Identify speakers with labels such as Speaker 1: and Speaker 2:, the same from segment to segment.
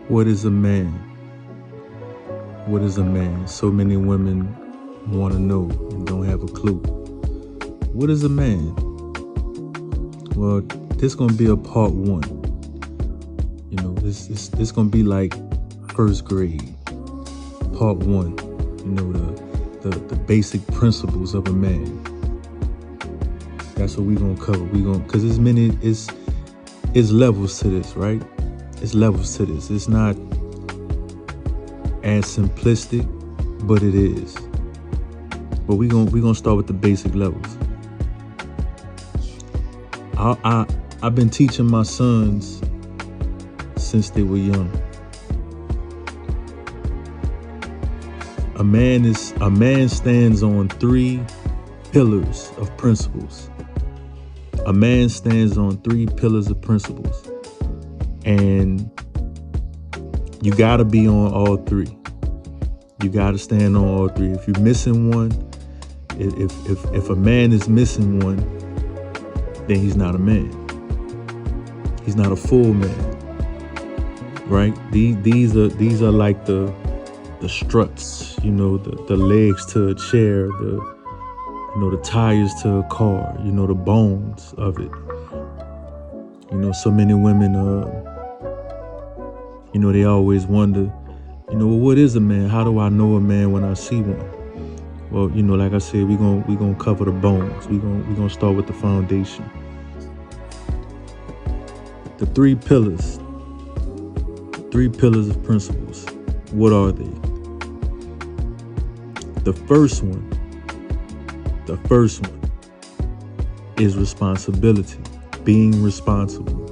Speaker 1: What is a man? What is a man? So many women want to know and don't have a clue. What is a man? Well, this gonna be a part one. This gonna be like first grade. Part one. The basic principles of a man. That's what we gonna cover. Cause it's levels to this, right? It's levels to this. It's not as simplistic, but it is. But we gonna start with the basic levels. I've been teaching my sons since they were young. A man stands on 3 pillars of principles. A man stands on 3 pillars of principles. And you gotta be on all 3. You gotta stand on all 3. If you're missing one, if a man is missing one, then he's not a man. He's not a full man, right? These are like the struts, the legs to a chair, the tires to a car, the bones of it. So many women, they always wonder, what is a man? How do I know a man when I see one? Well, like I said, we're gonna cover the bones. We're gonna start with the foundation. The 3 pillars. 3 pillars of principles. What are they? The first one is responsibility. Being responsible.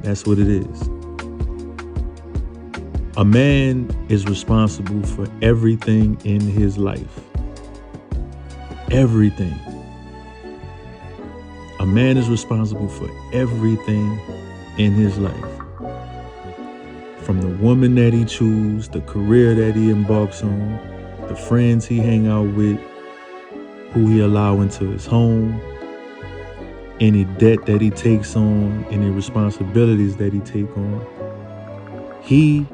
Speaker 1: That's what it is. A man is responsible for everything in his life. Everything. A man is responsible for everything in his life. From the woman that he chooses, the career that he embarks on, the friends he hang out with, who he allow into his home, any debt that he takes on, any responsibilities that he take on. He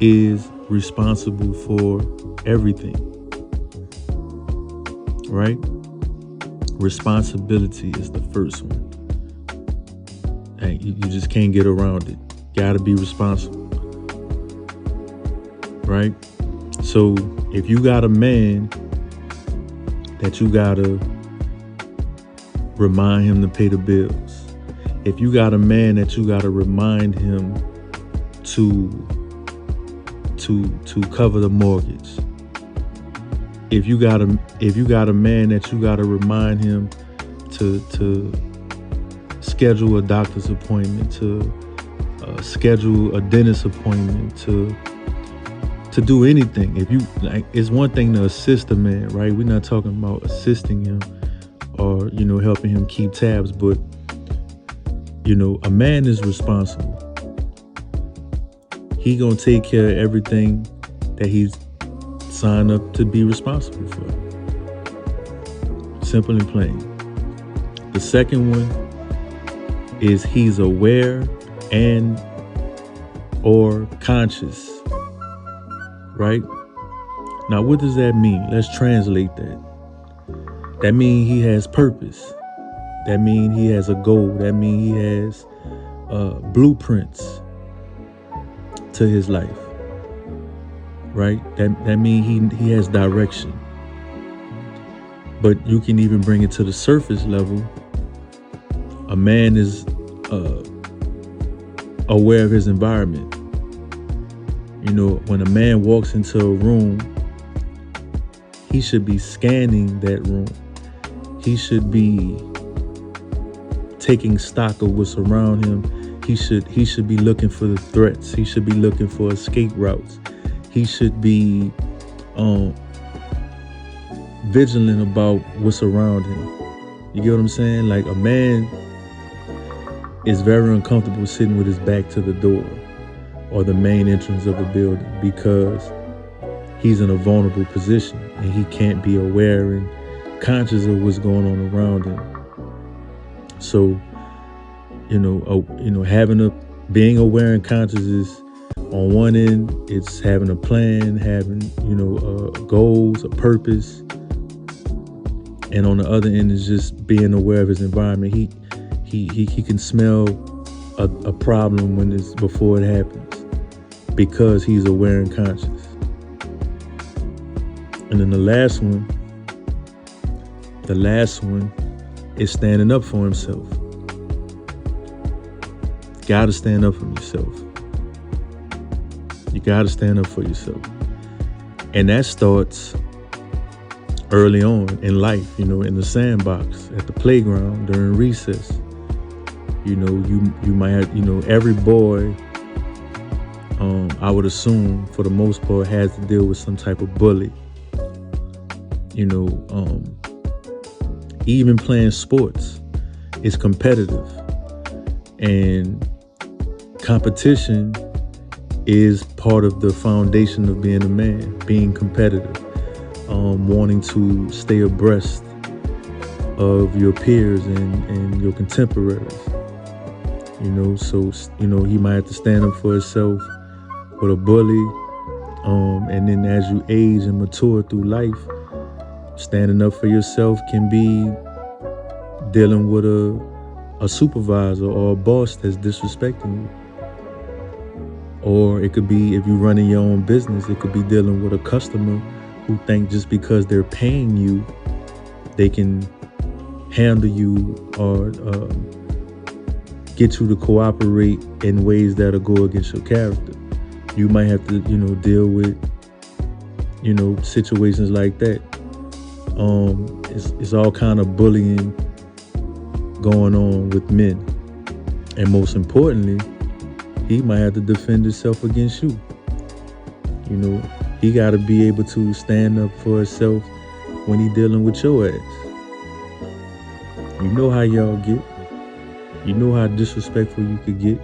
Speaker 1: is responsible for everything, right? Responsibility is the first one. And you just can't get around it. Gotta be responsible, right? So if you got a man that you gotta remind him to pay the bills, if you got a man that you gotta remind him to cover the mortgage, if you got a man that you gotta remind him to schedule a doctor's appointment, to schedule a dentist appointment, to do anything. If you like, it's one thing to assist a man, right? We're not talking about assisting him or helping him keep tabs, but a man is responsible. He gonna take care of everything that he's signed up to be responsible for. Simple and plain. The second one is he's aware and or conscious, right? Now, what does that mean? Let's translate that. That means he has purpose. That means he has a goal. That means he has blueprints to his life, right? That means he has direction. But you can even bring it to the surface level. A man is aware of his environment. When a man walks into a room, he should be scanning that room. He should be taking stock of what's around him. He should be looking for the threats. He should be looking for escape routes. He should be vigilant about what's around him. You get what I'm saying? Like, a man is very uncomfortable sitting with his back to the door or the main entrance of the building because he's in a vulnerable position and he can't be aware and conscious of what's going on around him. So, having Being aware and conscious is, on one end, it's having a plan, having, goals, a purpose. And on the other end is just being aware of his environment. He can smell a problem before it happens, because he's aware and conscious. And then the last one is standing up for himself. Gotta stand up for yourself. You gotta stand up for yourself. And that starts early on in life, in the sandbox, at the playground, during recess. You might have, every boy, I would assume, for the most part, has to deal with some type of bully. Even playing sports is competitive. And competition is part of the foundation of being a man, being competitive, wanting to stay abreast of your peers and your contemporaries. So he might have to stand up for himself with a bully. And then as you age and mature through life, standing up for yourself can be dealing with a supervisor or a boss that's disrespecting you. Or it could be, if you're running your own business, it could be dealing with a customer who think just because they're paying you, they can handle you or get you to cooperate in ways that'll go against your character. You might have to, deal with, situations like that. It's all kind of bullying going on with men. And most importantly, he might have to defend himself against you. He got to be able to stand up for himself when he dealing with your ass. You know how y'all get. You know how disrespectful you could get.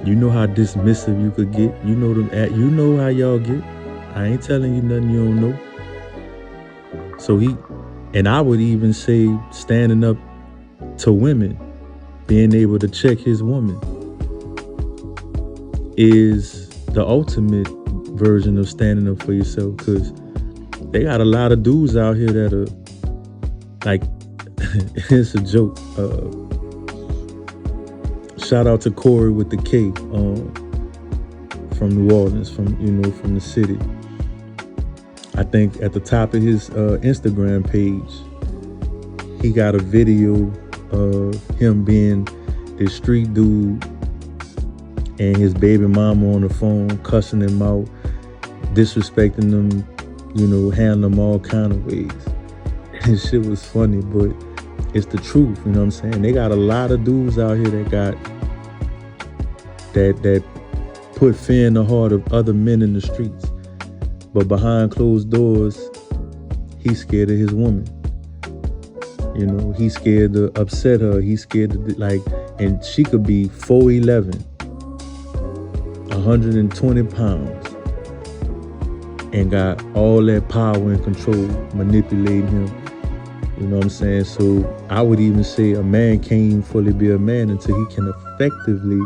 Speaker 1: You know how dismissive you could get. You know how y'all get. I ain't telling you nothing you don't know. So and I would even say, standing up to women, being able to check his woman, is the ultimate version of standing up for yourself, because they got a lot of dudes out here that are like, it's a joke. Shout out to Corey with the K, from New Orleans, from the city. I think at the top of his Instagram page, he got a video of him being this street dude and his baby mama on the phone, cussing him out, disrespecting them, handling them all kind of ways. And shit was funny, but it's the truth, you know what I'm saying? They got a lot of dudes out here that put fear in the heart of other men in the streets. But behind closed doors, he's scared of his woman. He's scared to upset her. He's scared to, and she could be 4'11", 120 pounds, and got all that power and control manipulating him. You know what I'm saying? So I would even say a man can't even fully be a man until he can effectively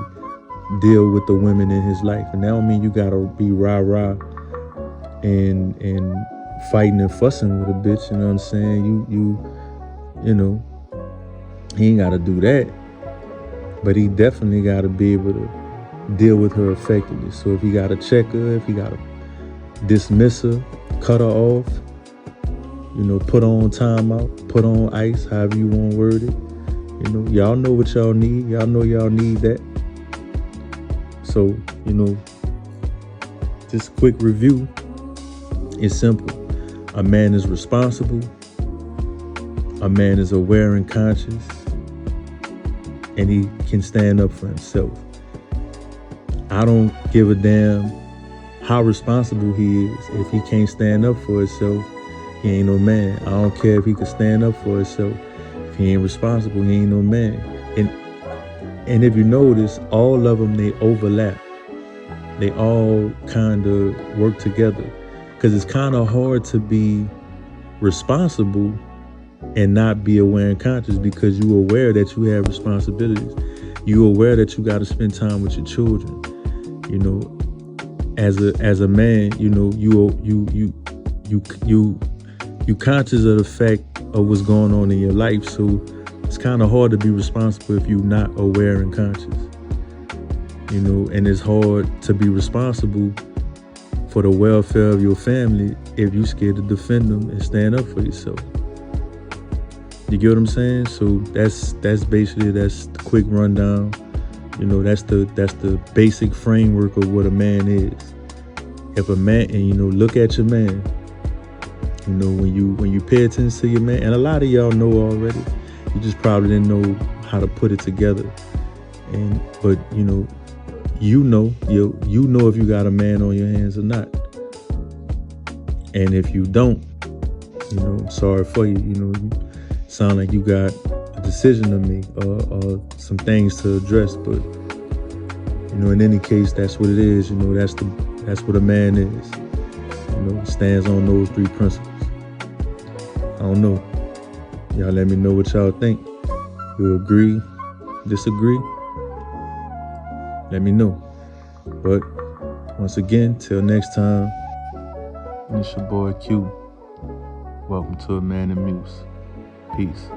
Speaker 1: deal with the women in his life. And that don't mean you gotta be rah-rah and fighting and fussing with a bitch, you know what I'm saying? He ain't gotta do that. But he definitely gotta be able to deal with her effectively. So if he gotta check her, if he gotta dismiss her, cut her off, put on timeout, put on ice, however you want to word it. Y'all know what y'all need. Y'all know y'all need that. So, just quick review. It's simple. A man is responsible. A man is aware and conscious. And he can stand up for himself. I don't give a damn how responsible he is. If he can't stand up for himself, he ain't no man. I don't care if he can stand up for himself. If he ain't responsible, he ain't no man. And if you notice, all of them, they overlap. They all kind of work together. Because it's kind of hard to be responsible and not be aware and conscious, because you're aware that you have responsibilities. You aware that you got to spend time with your children. You know, as a man, you know, you conscious of the fact of what's going on in your life. So it's kind of hard to be responsible if you're not aware and conscious. You know, and it's hard to be responsible for the welfare of your family if you're scared to defend them and stand up for yourself. You get what I'm saying? So that's basically the quick rundown. You know, that's the basic framework of what a man is. If a man, and you know, look at your man. You know, when you pay attention to your man, and a lot of y'all know already, you just probably didn't know how to put it together. But you know if you got a man on your hands or not. And if you don't, you know, I'm sorry for you. You know, you sound like you got a decision to make or some things to address. But you know, in any case, that's what it is. You know, that's what a man is. You know, stands on those 3 principles. I don't know. Y'all let me know what y'all think. You agree, disagree? Let me know. But once again, till next time, it's your boy Q. Welcome to A Man and Muse. Peace.